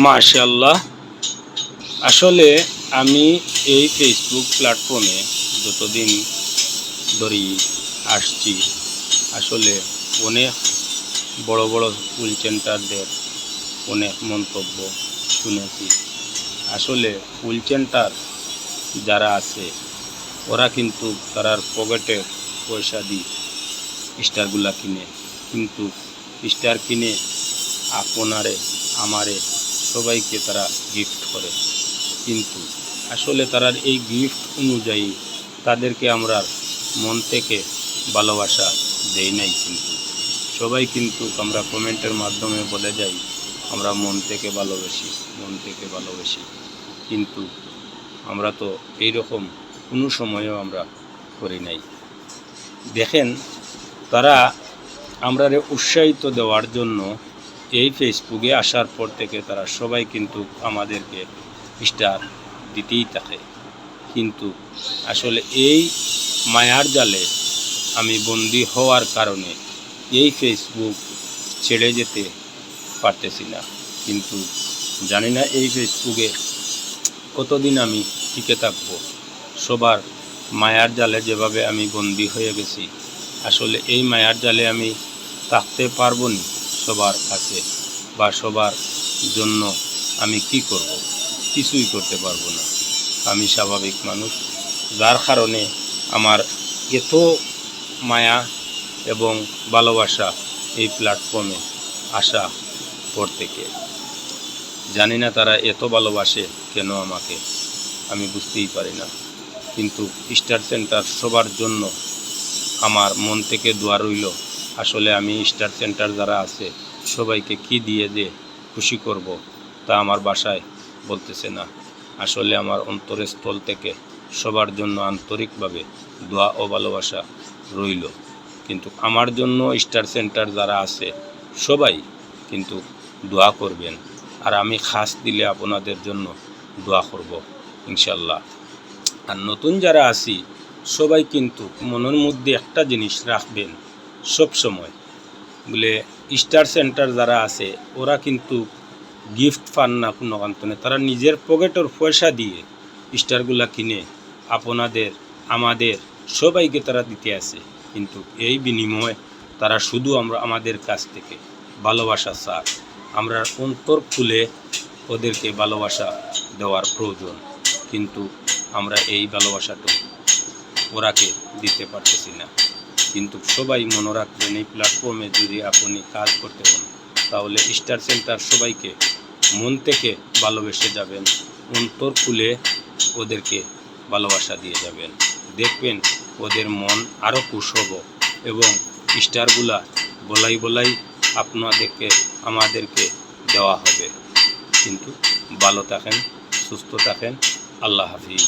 মাশাআল্লাহ। আসলে আমি এই ফেসবুক প্ল্যাটফর্মে যতদিন ধরেই আসছি, আসলে অনেক বড় বড় ফুল সেন্টারদের অনেক মন্তব্য শুনেছি। আসলে ফুল সেন্টার যারা আছে ওরা কিন্তু তারার পকেটের পয়সা দিয়ে স্টারগুলা কিনে, কিন্তু স্টার কিনে আপনারে আমারে সবাইকে তারা গিফট করে। কিন্তু আসলে তারার এই গিফট অনুযায়ী তাদেরকে আমরা মন থেকে ভালোবাসা দেই নাই। কিন্তু সবাই কিন্তু আমরা কমেন্টের মাধ্যমে বলে যাই আমরা মন থেকে ভালোবাসি, মন থেকে ভালোবাসি, কিন্তু আমরা তো এইরকম কোনো সময়ও আমরা করি নাই। দেখেন, তারা আমরা উৎসাহিত দেওয়ার জন্য এই ফেসবুকে আসার পর থেকে তারা সবাই কিন্তু আমাদেরকে স্টার দিতেই থাকে। কিন্তু আসলে এই মায়ার জালে আমি বন্দি হওয়ার কারণে এই ফেসবুক ছেড়ে যেতে পারতেছি না। কিন্তু জানি না এই ফেসবুকে কতদিন আমি টিকে থাকব। সবার মায়ার জালে যেভাবে আমি বন্দি হয়ে গেছি, আসলে এই মায়ার জালে আমি থাকতে পারবো না সবার কাছে, বা সবার জন্য আমি কি করব? কিছুই করতে পারবো না। আমি স্বাভাবিক মানুষ, যার কারণে আমার এত মায়া এবং ভালোবাসা এই প্ল্যাটফর্মে আসা পর থেকে। জানি না তারা এত ভালোবাসে কেন আমাকে, আমি বুঝতেই পারি না। কিন্তু স্টার সেন্টার সবার জন্য আমার মন থেকে দোয়া রইল। আসলে আমি স্টার সেন্টার যারা আছে সবাইকে কি দিয়ে যে খুশি করব তা আমার বাসায় বলতেছে না। আসলে আমার অন্তরের স্থল থেকে সবার জন্য আন্তরিকভাবে দোয়া ও ভালোবাসা রইল। কিন্তু আমার জন্য স্টার সেন্টার যারা আছে সবাই কিন্তু দোয়া করবেন, আর আমি খাস দিলে আপনাদের জন্য দোয়া করব ইনশাল্লাহ। আর নতুন যারা আছি সবাই কিন্তু মনের মধ্যে একটা জিনিস রাখবেন সব সময়, বলে স্টার সেন্টার যারা আছে ওরা কিন্তু গিফট পান না কোনো কান্তনে, তারা নিজের পকেটের পয়সা দিয়ে স্টারগুলা কিনে আপনাদের আমাদের সবাইকে তারা দিতে আসে। কিন্তু এই বিনিময়ে তারা শুধু আমাদের কাছ থেকে ভালোবাসা চায়। আমরা অন্তর খুলে ওদেরকে ভালোবাসা দেওয়ার প্রয়োজন, কিন্তু আমরা এই ভালোবাসাটা ওরাকে দিতে পারতেছি না। কিন্তু সবাই মনে রাখবেন, এই প্ল্যাটফর্মে যদি আপনি কাজ করতে হন তাহলে স্টার সেন্টার সবাইকে মন থেকে ভালোবেসে যাবেন, অন্তর খুলে ওদেরকে ভালোবাসা দিয়ে যাবেন। দেখবেন ওদের মন আরও খুশ হব এবং স্টারগুলা বলাই বলাই আপনাদেরকে আমাদেরকে দেওয়া হবে। কিন্তু ভালো থাকেন, সুস্থ থাকেন। আল্লাহ হাফিজ।